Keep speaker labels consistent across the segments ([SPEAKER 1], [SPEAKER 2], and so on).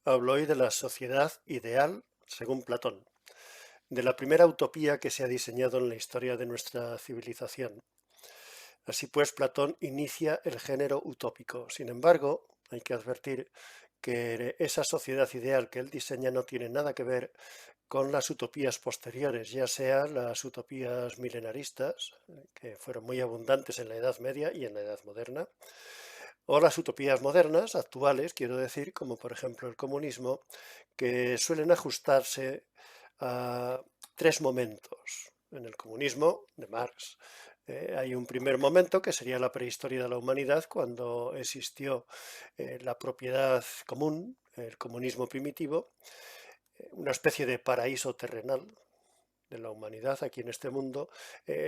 [SPEAKER 1] Hablo hoy de la sociedad ideal según Platón, de la primera utopía que se ha diseñado en la historia de nuestra civilización. Así pues, Platón inicia el género utópico. Sin embargo, hay que advertir que esa sociedad ideal que él diseña no tiene nada que ver con las utopías posteriores, ya sean las utopías milenaristas, que fueron muy abundantes en la Edad Media y en la Edad Moderna, o las utopías modernas, actuales, quiero decir, como por ejemplo el comunismo, que suelen ajustarse a tres momentos. En el comunismo de Marx hay un primer momento que sería la prehistoria de la humanidad, cuando existió la propiedad común, el comunismo primitivo, una especie de paraíso terrenal de la humanidad aquí en este mundo.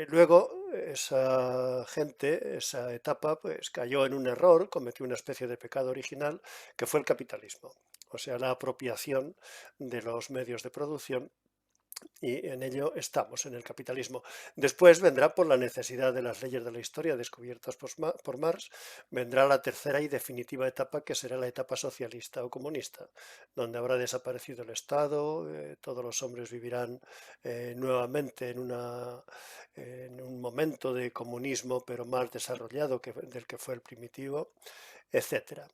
[SPEAKER 1] Luego esa gente, esa etapa, pues cayó en un error, cometió una especie de pecado original, que fue el capitalismo, o sea, la apropiación de los medios de producción, y en ello estamos, en el capitalismo. Después vendrá, por la necesidad de las leyes de la historia descubiertas por Marx, vendrá la tercera y definitiva etapa, que será la etapa socialista o comunista, donde habrá desaparecido el Estado, todos los hombres vivirán nuevamente en un momento de comunismo, pero más desarrollado del que fue el primitivo, etcétera.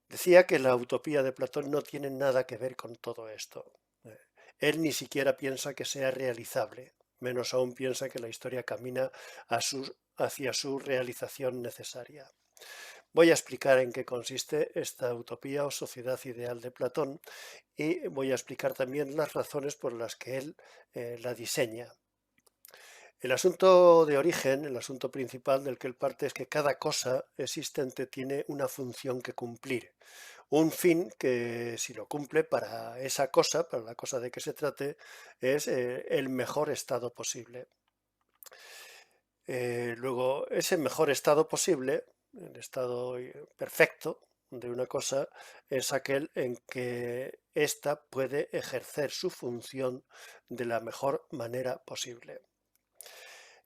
[SPEAKER 1] Decía que la utopía de Platón no tiene nada que ver con todo esto. Él ni siquiera piensa que sea realizable, menos aún piensa que la historia camina hacia su realización necesaria. Voy a explicar en qué consiste esta utopía o sociedad ideal de Platón, y voy a explicar también las razones por las que él la diseña. El asunto de origen, el asunto principal del que él parte, es que cada cosa existente tiene una función que cumplir, un fin que, si lo cumple, para esa cosa, para la cosa de que se trate, es el mejor estado posible. Luego, ese mejor estado posible, el estado perfecto de una cosa, es aquel en que ésta puede ejercer su función de la mejor manera posible,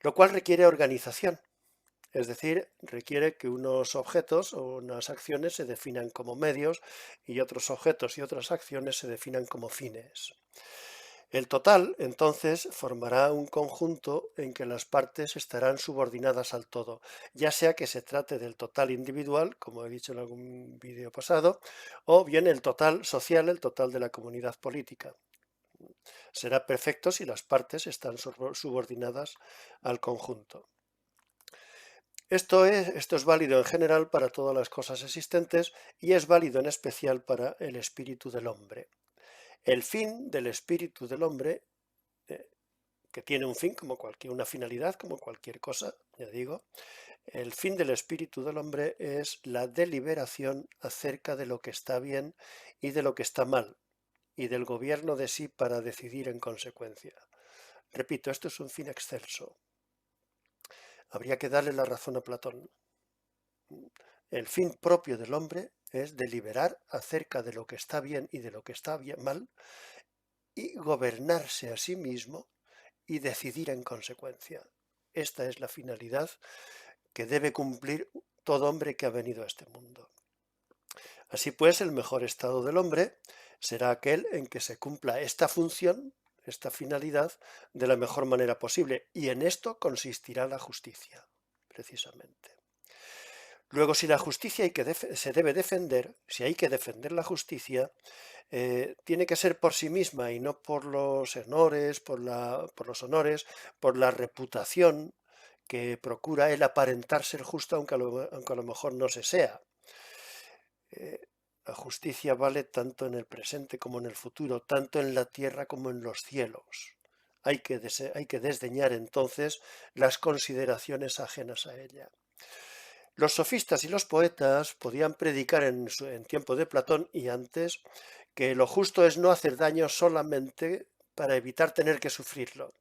[SPEAKER 1] lo cual requiere organización. Es decir, requiere que unos objetos o unas acciones se definan como medios, y otros objetos y otras acciones se definan como fines. El total, entonces, formará un conjunto en que las partes estarán subordinadas al todo, ya sea que se trate del total individual, como he dicho en algún vídeo pasado, o bien el total social, el total de la comunidad política. Será perfecto si las partes están subordinadas al conjunto. Esto es válido en general para todas las cosas existentes, y es válido en especial para el espíritu del hombre. El fin del espíritu del hombre, eh, que tiene un fin como una finalidad como cualquier cosa, ya digo, el fin del espíritu del hombre es la deliberación acerca de lo que está bien y de lo que está mal, y del gobierno de sí para decidir en consecuencia. Repito, esto es un fin excelso. Habría que darle la razón a Platón. El fin propio del hombre es deliberar acerca de lo que está bien y de lo que está mal, y gobernarse a sí mismo y decidir en consecuencia. Esta es la finalidad que debe cumplir todo hombre que ha venido a este mundo. Así pues, el mejor estado del hombre será aquel en que se cumpla esta función, esta finalidad, de la mejor manera posible, y en esto consistirá la justicia, precisamente. Luego, si la justicia se debe defender, si hay que defender la justicia, tiene que ser por sí misma y no por los honores, por la reputación que procura el aparentar ser justo, aunque a lo mejor no se sea. La justicia vale tanto en el presente como en el futuro, tanto en la tierra como en los cielos. Hay que desdeñar entonces las consideraciones ajenas a ella. Los sofistas y los poetas podían predicar en tiempo de Platón y antes que lo justo es no hacer daño solamente para evitar tener que sufrirlo.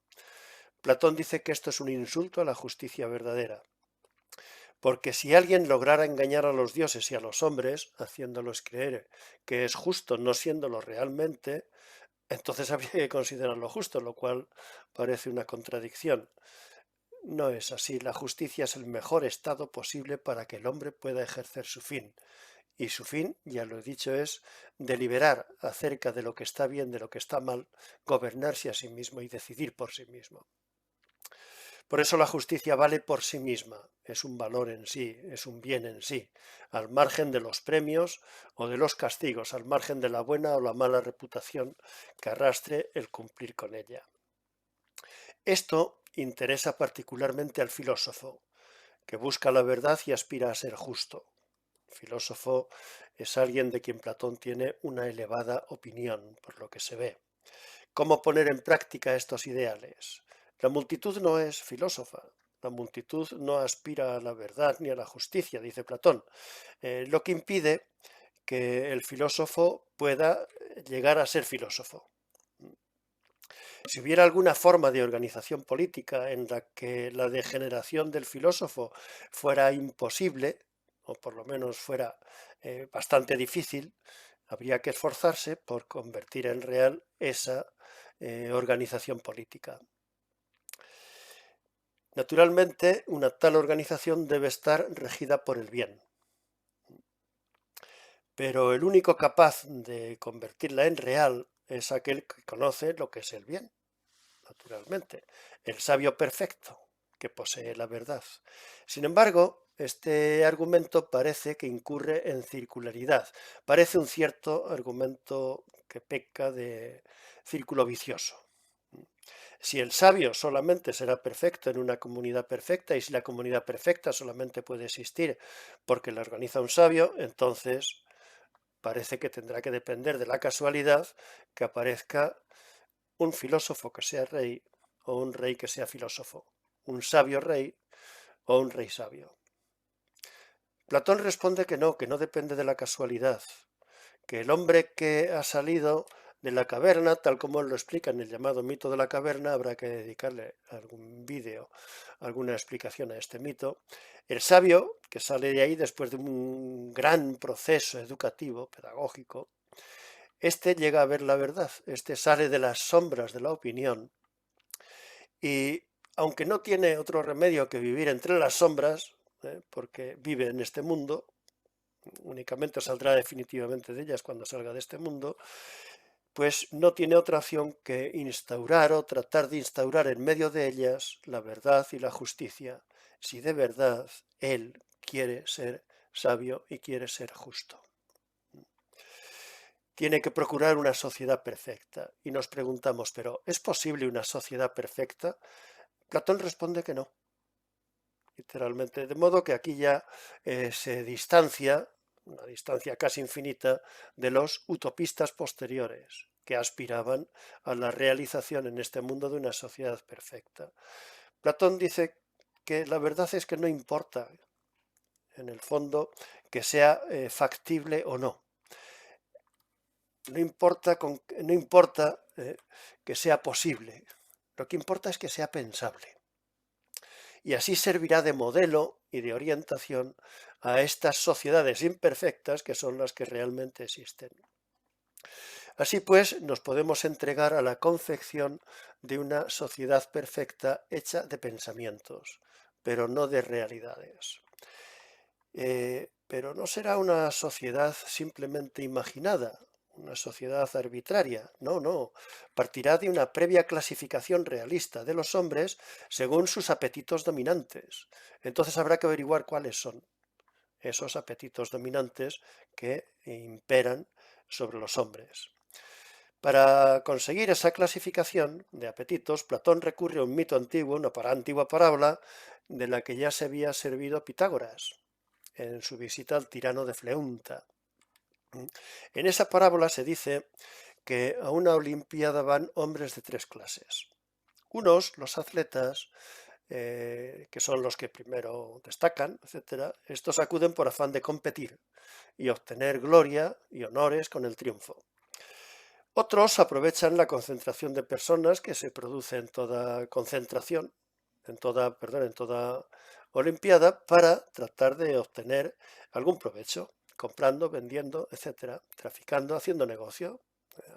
[SPEAKER 1] Platón dice que esto es un insulto a la justicia verdadera, porque si alguien lograra engañar a los dioses y a los hombres, haciéndolos creer que es justo no siéndolo realmente, entonces habría que considerarlo justo, lo cual parece una contradicción. No es así. La justicia es el mejor estado posible para que el hombre pueda ejercer su fin, y su fin, ya lo he dicho, es deliberar acerca de lo que está bien, de lo que está mal, gobernarse a sí mismo y decidir por sí mismo. Por eso la justicia vale por sí misma, es un valor en sí, es un bien en sí, al margen de los premios o de los castigos, al margen de la buena o la mala reputación que arrastre el cumplir con ella. Esto interesa particularmente al filósofo, que busca la verdad y aspira a ser justo. El filósofo es alguien de quien Platón tiene una elevada opinión, por lo que se ve. ¿Cómo poner en práctica estos ideales? La multitud no es filósofa, la multitud no aspira a la verdad ni a la justicia, dice Platón, lo que impide que el filósofo pueda llegar a ser filósofo. Si hubiera alguna forma de organización política en la que la degeneración del filósofo fuera imposible, o por lo menos fuera bastante difícil, habría que esforzarse por convertir en real esa organización política. Naturalmente, una tal organización debe estar regida por el bien, pero el único capaz de convertirla en real es aquel que conoce lo que es el bien, naturalmente, el sabio perfecto que posee la verdad. Sin embargo, este argumento parece que incurre en circularidad, parece un cierto argumento que peca de círculo vicioso. Si el sabio solamente será perfecto en una comunidad perfecta y si la comunidad perfecta solamente puede existir porque la organiza un sabio, entonces parece que tendrá que depender de la casualidad que aparezca un filósofo que sea rey o un rey que sea filósofo, un sabio rey o un rey sabio. Platón responde que no depende de la casualidad, que el hombre que ha salido de la caverna, tal como él lo explica en el llamado mito de la caverna, habrá que dedicarle algún vídeo, alguna explicación a este mito. El sabio, que sale de ahí después de un gran proceso educativo, pedagógico, este llega a ver la verdad, este sale de las sombras de la opinión y aunque no tiene otro remedio que vivir entre las sombras, porque vive en este mundo, únicamente saldrá definitivamente de ellas cuando salga de este mundo, pues no tiene otra opción que instaurar o tratar de instaurar en medio de ellas la verdad y la justicia, si de verdad él quiere ser sabio y quiere ser justo. Tiene que procurar una sociedad perfecta. Y nos preguntamos, ¿pero es posible una sociedad perfecta? Platón responde que no, literalmente. De modo que aquí ya se distancia, una distancia casi infinita, de los utopistas posteriores que aspiraban a la realización en este mundo de una sociedad perfecta. Platón dice que la verdad es que no importa, en el fondo, que sea factible o no. No importa que sea posible, lo que importa es que sea pensable. Y así servirá de modelo y de orientación a estas sociedades imperfectas que son las que realmente existen. Así pues, nos podemos entregar a la confección de una sociedad perfecta hecha de pensamientos, pero no de realidades. Pero no será una sociedad simplemente imaginada, una sociedad arbitraria. No, no. Partirá de una previa clasificación realista de los hombres según sus apetitos dominantes. Entonces habrá que averiguar cuáles son esos apetitos dominantes que imperan sobre los hombres. Para conseguir esa clasificación de apetitos, Platón recurre a un mito antiguo, una antigua parábola, de la que ya se había servido Pitágoras en su visita al tirano de Fleunta. En esa parábola se dice que a una olimpiada van hombres de tres clases. Unos, los atletas, que son los que primero destacan, etc., estos acuden por afán de competir y obtener gloria y honores con el triunfo. Otros aprovechan la concentración de personas que se produce en toda concentración, en toda olimpiada, para tratar de obtener algún provecho, comprando, vendiendo, etcétera, traficando, haciendo negocio,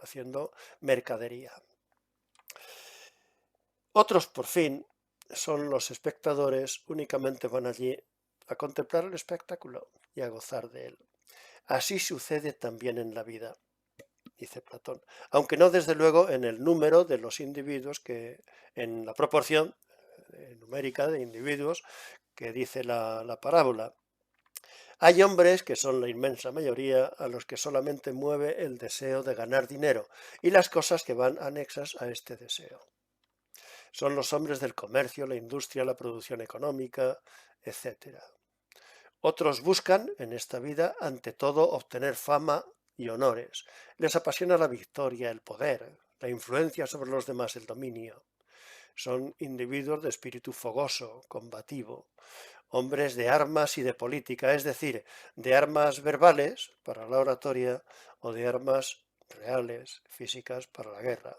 [SPEAKER 1] haciendo mercadería. Otros, por fin, son los espectadores, únicamente van allí a contemplar el espectáculo y a gozar de él. Así sucede también en la vida, dice Platón, aunque no desde luego en el número de los individuos, que en la proporción numérica de individuos que dice la parábola. Hay hombres, que son la inmensa mayoría, a los que solamente mueve el deseo de ganar dinero y las cosas que van anexas a este deseo. Son los hombres del comercio, la industria, la producción económica, etc. Otros buscan en esta vida ante todo obtener fama y honores. Les apasiona la victoria, el poder, la influencia sobre los demás, el dominio. Son individuos de espíritu fogoso, combativo, hombres de armas y de política, es decir, de armas verbales para la oratoria o de armas reales, físicas, para la guerra.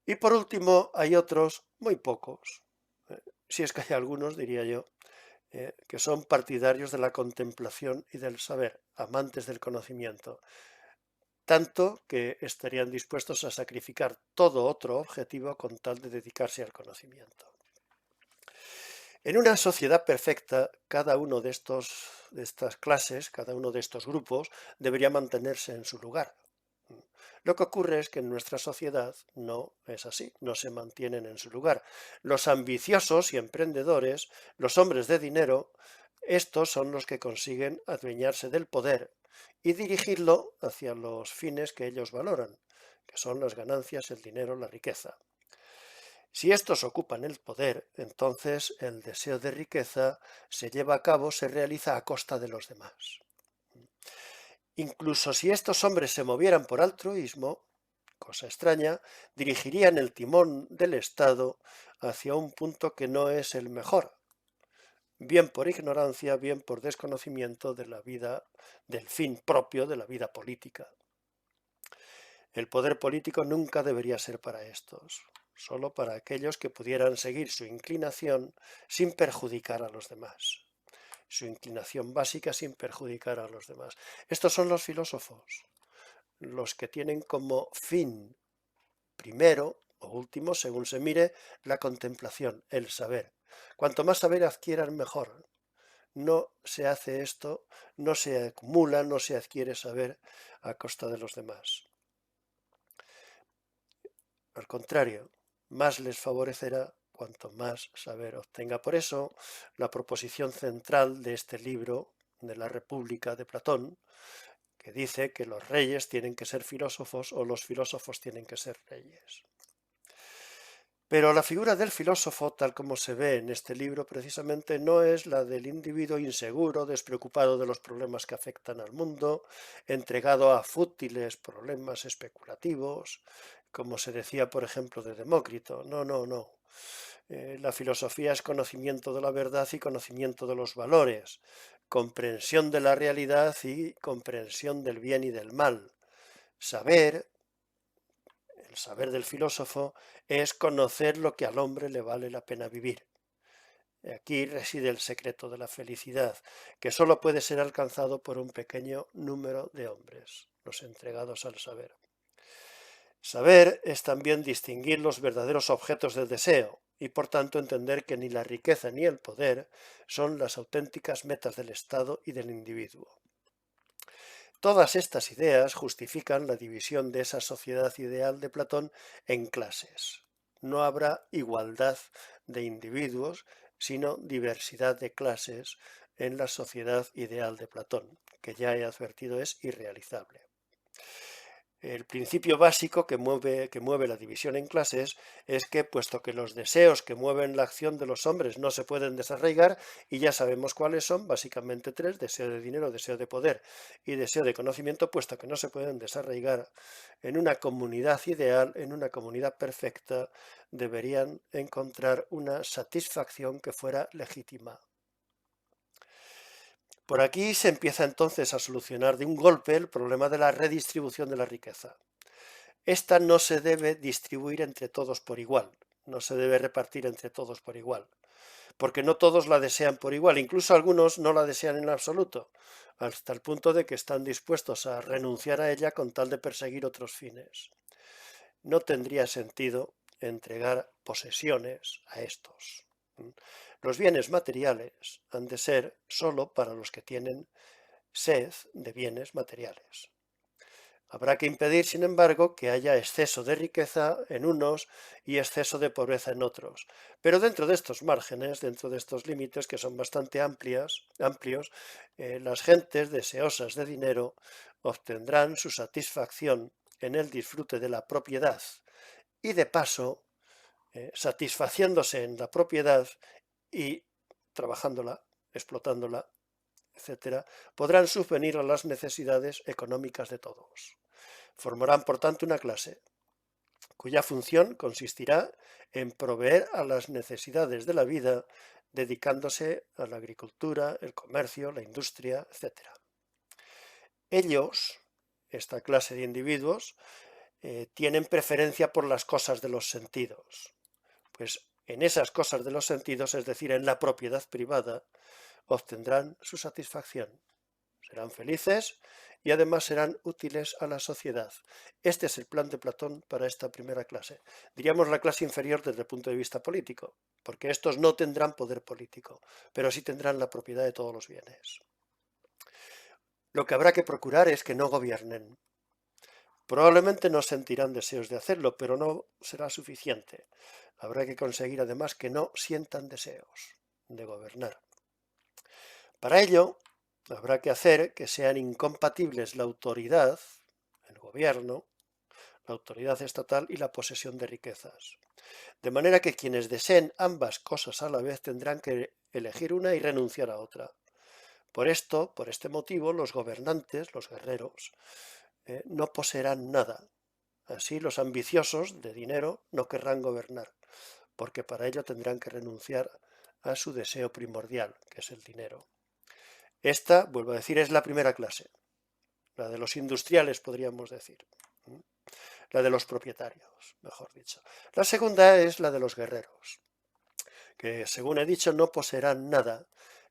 [SPEAKER 1] Y por último, hay otros, muy pocos, si es que hay algunos, diría yo, que son partidarios de la contemplación y del saber, amantes del conocimiento, tanto que estarían dispuestos a sacrificar todo otro objetivo con tal de dedicarse al conocimiento. En una sociedad perfecta, cada uno de estas clases, cada uno de estos grupos, debería mantenerse en su lugar. Lo que ocurre es que en nuestra sociedad no es así, no se mantienen en su lugar. Los ambiciosos y emprendedores, los hombres de dinero, estos son los que consiguen adueñarse del poder y dirigirlo hacia los fines que ellos valoran, que son las ganancias, el dinero, la riqueza. Si estos ocupan el poder, entonces el deseo de riqueza se lleva a cabo, se realiza a costa de los demás. Incluso si estos hombres se movieran por altruismo, cosa extraña, dirigirían el timón del Estado hacia un punto que no es el mejor, bien por ignorancia, bien por desconocimiento de la vida, del fin propio de la vida política. El poder político nunca debería ser para estos, solo para aquellos que pudieran seguir su inclinación sin perjudicar a los demás. Su inclinación básica sin perjudicar a los demás. Estos son los filósofos, los que tienen como fin primero o último, según se mire, la contemplación, el saber. Cuanto más saber adquieran, mejor. No se hace esto, no se acumula, no se adquiere saber a costa de los demás. Al contrario, más les favorecerá cuanto más saber obtenga. Por eso, la proposición central de este libro de la República de Platón, que dice que los reyes tienen que ser filósofos o los filósofos tienen que ser reyes. Pero la figura del filósofo, tal como se ve en este libro, precisamente no es la del individuo inseguro, despreocupado de los problemas que afectan al mundo, entregado a fútiles problemas especulativos, como se decía, por ejemplo, de Demócrito. No, no, no. La filosofía es conocimiento de la verdad y conocimiento de los valores, comprensión de la realidad y comprensión del bien y del mal. Saber, el saber del filósofo, es conocer lo que al hombre le vale la pena vivir. Aquí reside el secreto de la felicidad, que solo puede ser alcanzado por un pequeño número de hombres, los entregados al saber. Saber es también distinguir los verdaderos objetos del deseo y por tanto entender que ni la riqueza ni el poder son las auténticas metas del Estado y del individuo. Todas estas ideas justifican la división de esa sociedad ideal de Platón en clases. No habrá igualdad de individuos, sino diversidad de clases en la sociedad ideal de Platón, que ya he advertido es irrealizable. El principio básico que mueve la división en clases es que, puesto que los deseos que mueven la acción de los hombres no se pueden desarraigar, y ya sabemos cuáles son, básicamente tres: deseo de dinero, deseo de poder y deseo de conocimiento, puesto que no se pueden desarraigar en una comunidad ideal, en una comunidad perfecta, deberían encontrar una satisfacción que fuera legítima. Por aquí se empieza entonces a solucionar de un golpe el problema de la redistribución de la riqueza. Esta no se debe distribuir entre todos por igual, no se debe repartir entre todos por igual, porque no todos la desean por igual, incluso algunos no la desean en absoluto, hasta el punto de que están dispuestos a renunciar a ella con tal de perseguir otros fines. No tendría sentido entregar posesiones a estos. Los bienes materiales han de ser solo para los que tienen sed de bienes materiales. Habrá que impedir, sin embargo, que haya exceso de riqueza en unos y exceso de pobreza en otros. Pero dentro de estos márgenes, dentro de estos límites que son bastante amplios, las gentes deseosas de dinero obtendrán su satisfacción en el disfrute de la propiedad y de paso, satisfaciéndose en la propiedad y trabajándola, explotándola, etcétera, podrán subvenir a las necesidades económicas de todos. Formarán, por tanto, una clase cuya función consistirá en proveer a las necesidades de la vida, dedicándose a la agricultura, el comercio, la industria, etcétera. Ellos, esta clase de individuos, tienen preferencia por las cosas de los sentidos. Pues en esas cosas de los sentidos, es decir, en la propiedad privada, obtendrán su satisfacción. Serán felices y además serán útiles a la sociedad. Este es el plan de Platón para esta primera clase. Diríamos la clase inferior desde el punto de vista político, porque estos no tendrán poder político, pero sí tendrán la propiedad de todos los bienes. Lo que habrá que procurar es que no gobiernen. Probablemente no sentirán deseos de hacerlo, pero no será suficiente. Habrá que conseguir además que no sientan deseos de gobernar. Para ello, habrá que hacer que sean incompatibles la autoridad, el gobierno, la autoridad estatal y la posesión de riquezas. De manera que quienes deseen ambas cosas a la vez tendrán que elegir una y renunciar a otra. Por este motivo, los gobernantes, los guerreros, no poseerán nada. Así, los ambiciosos de dinero no querrán gobernar, porque para ello tendrán que renunciar a su deseo primordial, que es el dinero. Esta, vuelvo a decir, es la primera clase, la de los industriales, podríamos decir, la de los propietarios, mejor dicho. La segunda es la de los guerreros, que, según he dicho, no poseerán nada,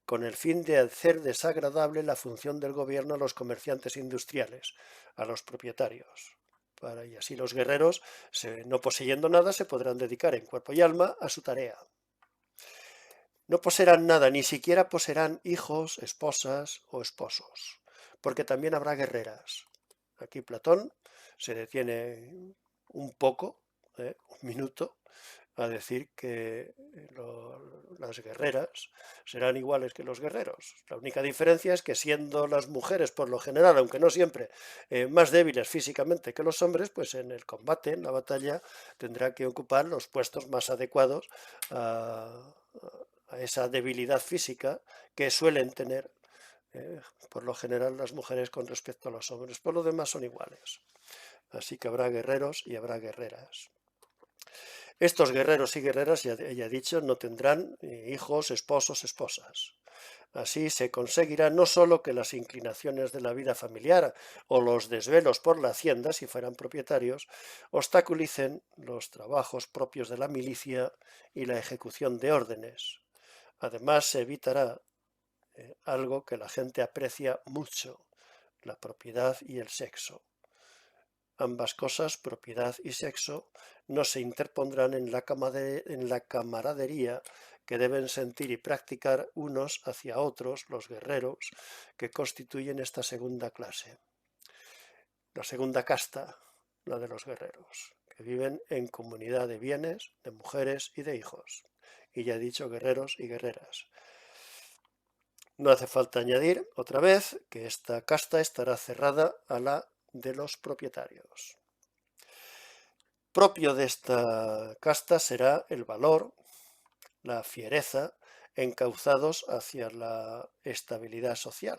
[SPEAKER 1] con el fin de hacer desagradable la función del gobierno a los comerciantes industriales, a los propietarios. Y así los guerreros, no poseyendo nada, se podrán dedicar en cuerpo y alma a su tarea. No poseerán nada, ni siquiera poseerán hijos, esposas o esposos, porque también habrá guerreras. Aquí Platón se detiene un poco, un minuto, a decir que las guerreras serán iguales que los guerreros. La única diferencia es que siendo las mujeres, por lo general, aunque no siempre, más débiles físicamente que los hombres, pues en el combate, en la batalla, tendrán que ocupar los puestos más adecuados a esa debilidad física que suelen tener por lo general las mujeres con respecto a los hombres. Por lo demás son iguales. Así que habrá guerreros y habrá guerreras. Estos guerreros y guerreras, ya he dicho, no tendrán hijos, esposos, esposas. Así se conseguirá no solo que las inclinaciones de la vida familiar o los desvelos por la hacienda, si fueran propietarios, obstaculicen los trabajos propios de la milicia y la ejecución de órdenes. Además, se evitará algo que la gente aprecia mucho, la propiedad y el sexo. Ambas cosas, propiedad y sexo, no se interpondrán en la camaradería que deben sentir y practicar unos hacia otros los guerreros que constituyen esta segunda clase. La segunda casta, la de los guerreros, que viven en comunidad de bienes, de mujeres y de hijos. Y ya he dicho guerreros y guerreras. No hace falta añadir otra vez que esta casta estará cerrada a la de los propietarios. Propio de esta casta será el valor, la fiereza, encauzados hacia la estabilidad social.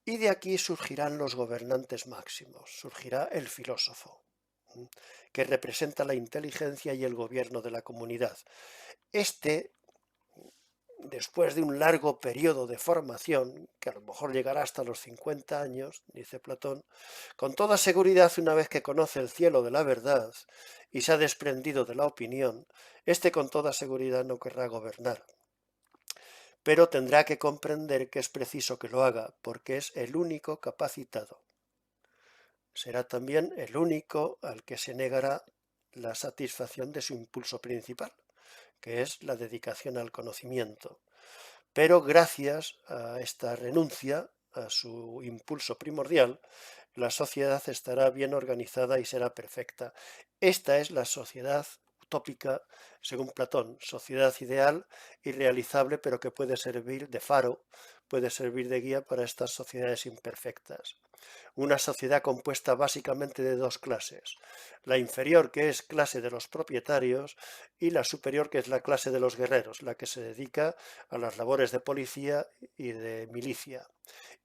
[SPEAKER 1] Y de aquí surgirán los gobernantes máximos, surgirá el filósofo, que representa la inteligencia y el gobierno de la comunidad. Después de un largo periodo de formación, que a lo mejor llegará hasta los 50 años, dice Platón, con toda seguridad, una vez que conoce el cielo de la verdad y se ha desprendido de la opinión, con toda seguridad no querrá gobernar. Pero tendrá que comprender que es preciso que lo haga, porque es el único capacitado. Será también el único al que se negará la satisfacción de su impulso principal, que es la dedicación al conocimiento. Pero gracias a esta renuncia, a su impulso primordial, la sociedad estará bien organizada y será perfecta. Esta es la sociedad utópica, según Platón, sociedad ideal y realizable, pero que puede servir de faro, puede servir de guía para estas sociedades imperfectas. Una sociedad compuesta básicamente de dos clases, la inferior, que es clase de los propietarios, y la superior, que es la clase de los guerreros, la que se dedica a las labores de policía y de milicia.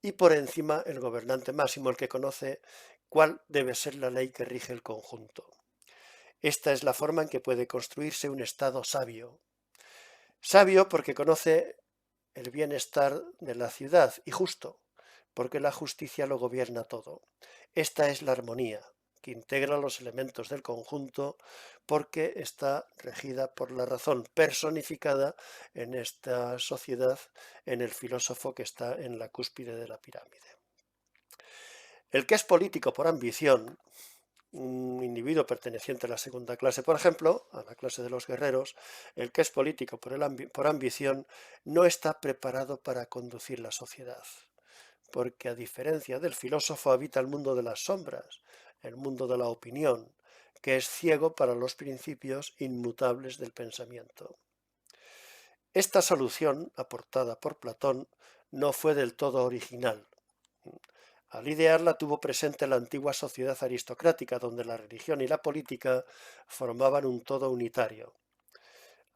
[SPEAKER 1] Y por encima el gobernante máximo, el que conoce cuál debe ser la ley que rige el conjunto. Esta es la forma en que puede construirse un Estado sabio. Sabio porque conoce el bienestar de la ciudad y justo, porque la justicia lo gobierna todo. Esta es la armonía, que integra los elementos del conjunto porque está regida por la razón personificada en esta sociedad, en el filósofo que está en la cúspide de la pirámide. El que es político por ambición, un individuo perteneciente a la segunda clase, por ejemplo, a la clase de los guerreros, el que es político por ambición no está preparado para conducir la sociedad, porque a diferencia del filósofo habita el mundo de las sombras, el mundo de la opinión, que es ciego para los principios inmutables del pensamiento. Esta solución, aportada por Platón, no fue del todo original. Al idearla tuvo presente la antigua sociedad aristocrática, donde la religión y la política formaban un todo unitario.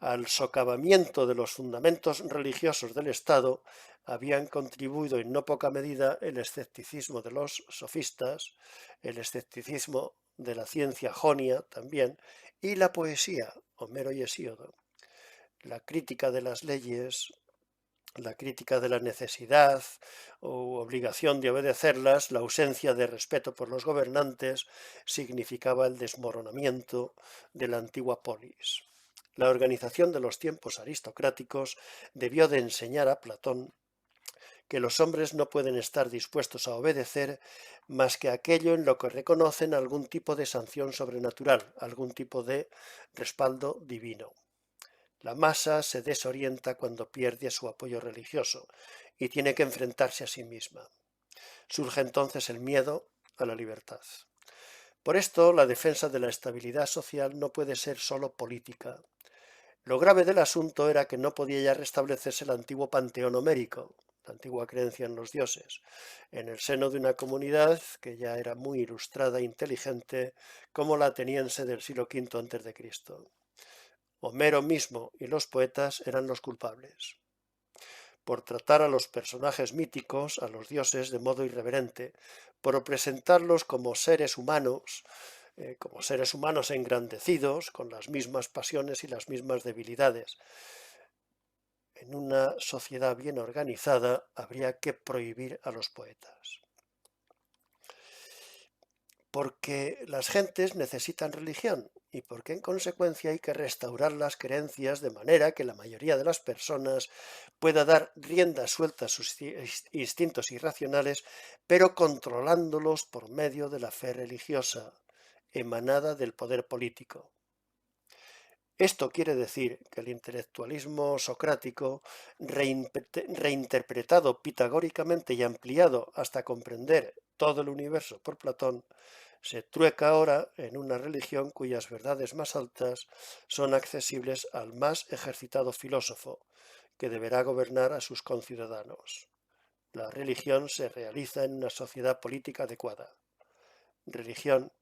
[SPEAKER 1] Al socavamiento de los fundamentos religiosos del Estado habían contribuido en no poca medida el escepticismo de los sofistas, el escepticismo de la ciencia jonia también, y la poesía, Homero y Hesíodo. La crítica de las leyes, la crítica de la necesidad o obligación de obedecerlas, la ausencia de respeto por los gobernantes, significaba el desmoronamiento de la antigua polis. La organización de los tiempos aristocráticos debió de enseñar a Platón que los hombres no pueden estar dispuestos a obedecer más que aquello en lo que reconocen algún tipo de sanción sobrenatural, algún tipo de respaldo divino. La masa se desorienta cuando pierde su apoyo religioso y tiene que enfrentarse a sí misma. Surge entonces el miedo a la libertad. Por esto, la defensa de la estabilidad social no puede ser solo política. Lo grave del asunto era que no podía ya restablecerse el antiguo panteón homérico, la antigua creencia en los dioses, en el seno de una comunidad que ya era muy ilustrada e inteligente como la ateniense del siglo V a.C. Homero mismo y los poetas eran los culpables por tratar a los personajes míticos, a los dioses, de modo irreverente, por presentarlos como seres humanos engrandecidos, con las mismas pasiones y las mismas debilidades. En una sociedad bien organizada habría que prohibir a los poetas. Porque las gentes necesitan religión y porque en consecuencia hay que restaurar las creencias de manera que la mayoría de las personas pueda dar rienda suelta a sus instintos irracionales, pero controlándolos por medio de la fe religiosa, emanada del poder político. Esto quiere decir que el intelectualismo socrático, reinterpretado pitagóricamente y ampliado hasta comprender todo el universo por Platón, se trueca ahora en una religión cuyas verdades más altas son accesibles al más ejercitado filósofo, que deberá gobernar a sus conciudadanos. La religión se realiza en una sociedad política adecuada. Religión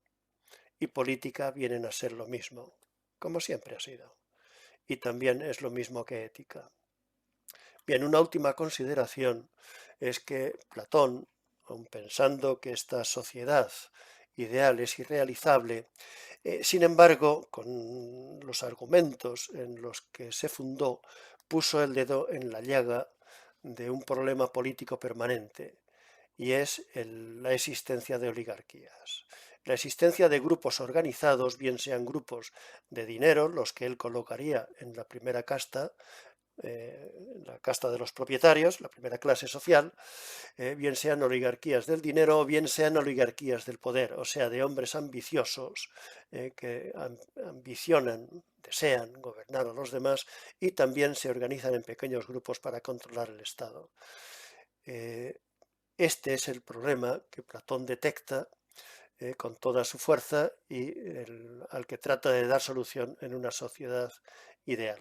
[SPEAKER 1] y política vienen a ser lo mismo, como siempre ha sido, y también es lo mismo que ética. Bien, una última consideración es que Platón, aun pensando que esta sociedad ideal es irrealizable, sin embargo, con los argumentos en los que se fundó, puso el dedo en la llaga de un problema político permanente, y es la existencia de oligarquías. La existencia de grupos organizados, bien sean grupos de dinero, los que él colocaría en la primera casta, la casta de los propietarios, la primera clase social, bien sean oligarquías del dinero o bien sean oligarquías del poder, o sea, de hombres ambiciosos que ambicionan desean gobernar a los demás y también se organizan en pequeños grupos para controlar el Estado. Este es el problema que Platón detecta con toda su fuerza y al que trata de dar solución en una sociedad ideal.